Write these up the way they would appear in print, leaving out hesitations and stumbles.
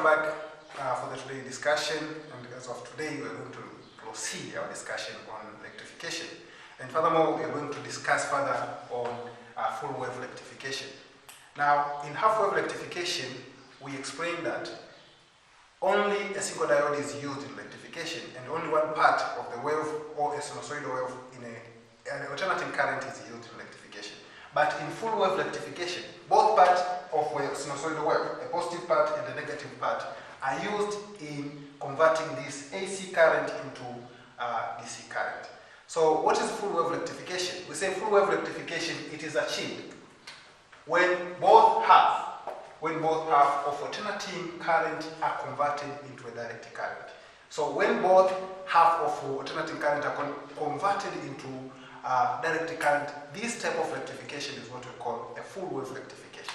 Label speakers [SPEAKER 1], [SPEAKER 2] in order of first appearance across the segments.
[SPEAKER 1] welcome back for the today's discussion, and as of today we are going to proceed our discussion on rectification, and furthermore we are going to discuss further on full wave rectification. Now in half wave rectification we explained that only a single diode is used in rectification and only one part of the wave or a sinusoidal wave in an alternating current is used in rectification. But in full wave rectification, both parts of a sinusoidal wave, a positive part and a negative part, are used in converting this AC current into DC current. So what is full wave rectification? We say full wave rectification, it is achieved when both half of alternating current are converted into a direct current. So when both half of alternating current are converted into direct current, this type of rectification is what we call a full wave rectification.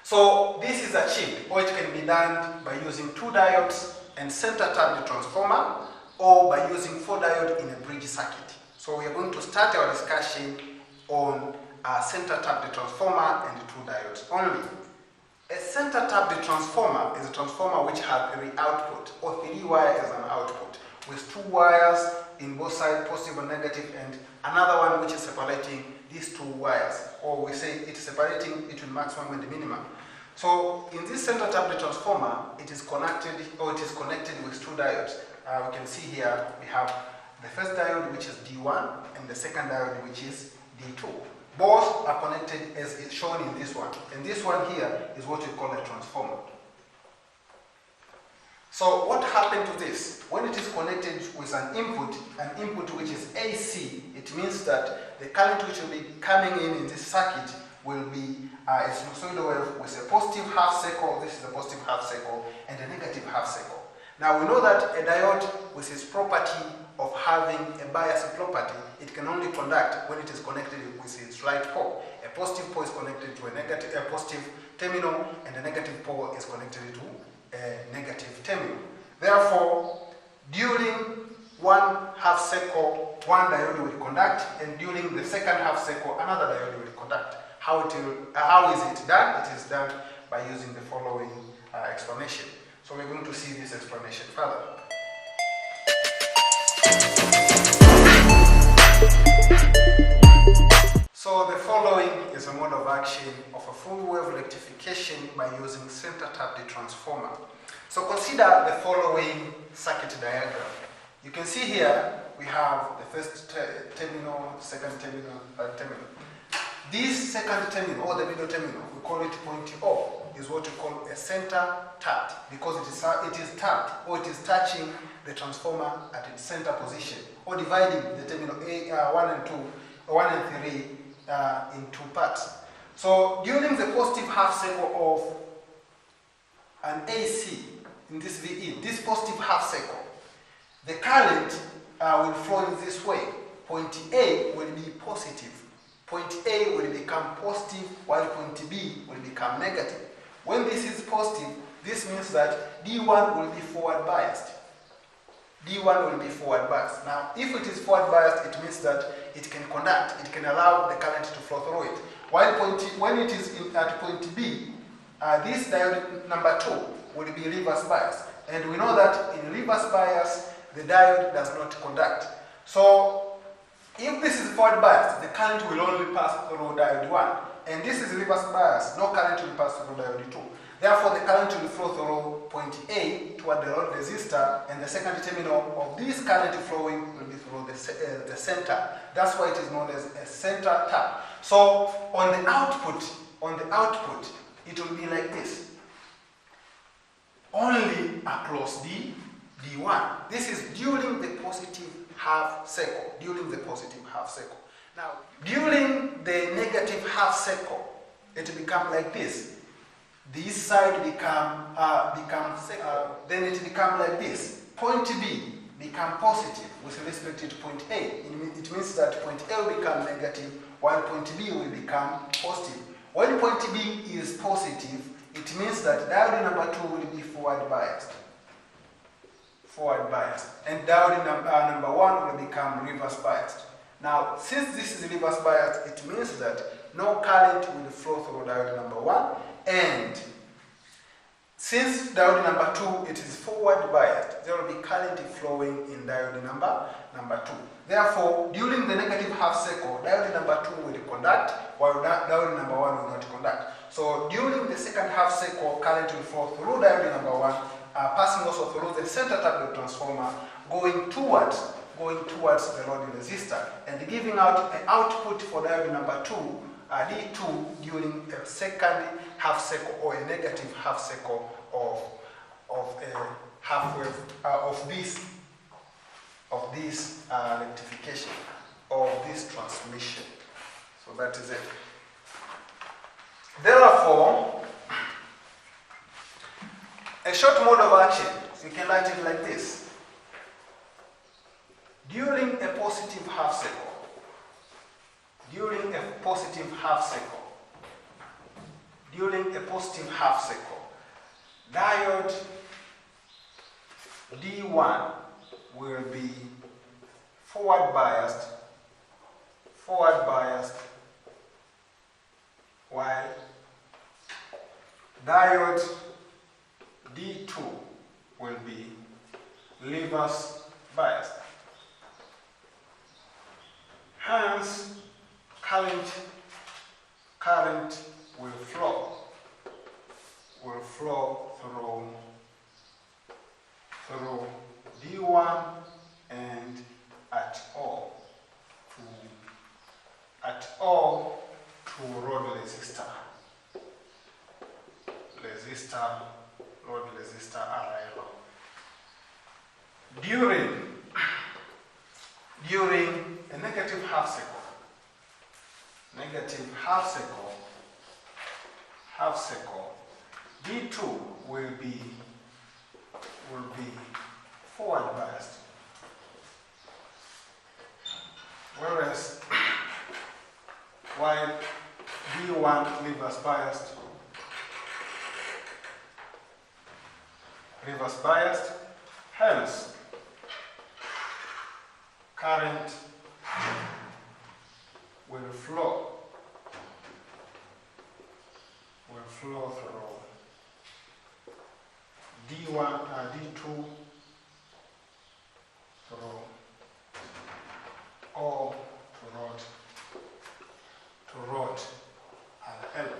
[SPEAKER 1] So this is achieved, or it can be done by using 2 diodes and center tapped transformer, or by using 4 diodes in a bridge circuit. So we are going to start our discussion on a center tapped transformer and 2 diodes only. A center tapped transformer is a transformer which has 3 outputs, or 3 wires as an output, with 2 wires in both sides, positive and negative, and another one which is separating these 2 wires, or we say it is separating between maximum and minimum. So in this center tapped transformer, it is connected with 2 diodes. We can see here we have the first diode which is D1 and the second diode which is D2. Both are connected as is shown in this one, and this one here is what we call a transformer. So what happened to this? When it is connected with an input which is AC, it means that the current which will be coming in this circuit will be a sinusoidal wave with a positive half cycle, this is a positive half cycle, and a negative half cycle. Now we know that a diode with its property of having a bias property, it can only conduct when it is connected with its right pole. A positive pole is connected to a positive terminal, and a negative pole is connected to a negative terminal. Therefore, during one half cycle, one diode will conduct, and during the second half cycle, another diode will conduct. How is it done? It is done by using the following explanation. So we're going to see this explanation further. So the following is a mode of action of a full wave rectification by using center tapped transformer. So consider the following circuit diagram. You can see here we have the first terminal, second terminal, third terminal. This second terminal, or the middle terminal, we call it point O, is what we call a center tapped, because it is tapped, or it is touching the transformer at its center position, or dividing the terminal A1 and 2, 1 and 3 in 2 parts. So during the positive half cycle of an AC in this VE, this positive half cycle, the current will flow in this way. Point A will be positive. Point A will become positive, while point B will become negative. When this is positive, this means that D1 will be forward biased. D1 will be forward biased. Now, if it is forward biased, it means that it can conduct, it can allow the current to flow through it. While when it is at point B, this diode number 2 will be reverse biased. And we know that in reverse bias, the diode does not conduct. So, if this is forward biased, the current will only pass through diode 1. And this is reverse bias, no current will pass through diode 2. Therefore, the current will flow through point A toward the load resistor, and the second terminal of this current flowing will be through the center. That's why it is known as a center tap. So on the output, it will be like this. Only across D1. This is during the positive half cycle. Now, during the negative half cycle, it will become like this. This side then it becomes like this. Point B become positive with respect to point A. It means that point A will become negative, while point B will become positive. When point B is positive, it means that diode number 2 will be forward biased. And diode number 1 will become reverse biased. Now, since this is reverse biased, it means that no current will flow through diode number 1, and Since diode number 2, it is forward biased, there will be current flowing in diode number 2. Therefore, during the negative half cycle, diode number 2 will conduct, while diode number 1 will not conduct. So during the second half cycle, current will flow through diode number 1, passing also through the center tap transformer, going towards the load resistor, and giving out an output for diode number 2, D2, during a second half cycle or a negative half cycle of a half wave of this rectification, of this transmission. So that is it. Therefore, a short mode of action, you can write it like this. During a positive half cycle, diode D1 will be forward biased, while diode D2 will be reverse biased. Hence, current will flow through D1 and at all to load resistor RL. During a negative half cycle, D2 will be forward biased, whereas while D1 reverse biased, hence current will flow through D1, D2 through O to rod RL.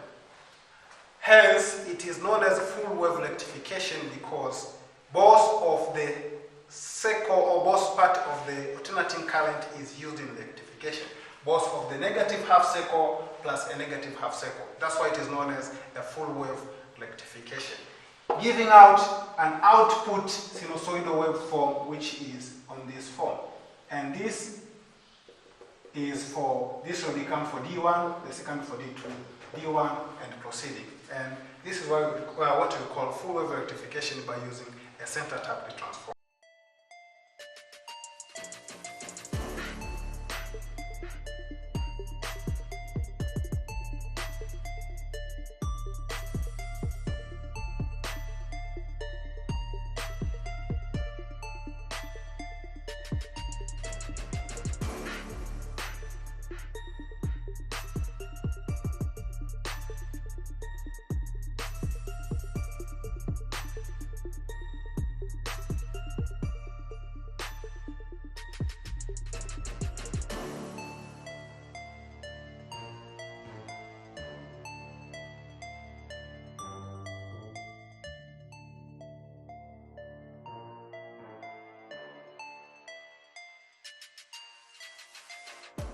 [SPEAKER 1] Hence, it is known as full wave rectification because both of the cycle or both part of the alternating current is used in rectification. Both of the negative half cycle plus a negative half cycle. That's why it is known as a full wave rectification. Giving out an output sinusoidal waveform which is on this form. And this will become for D1, the second for D2, D1 and proceeding. And this is what we call full wave rectification by using a center tap transformer.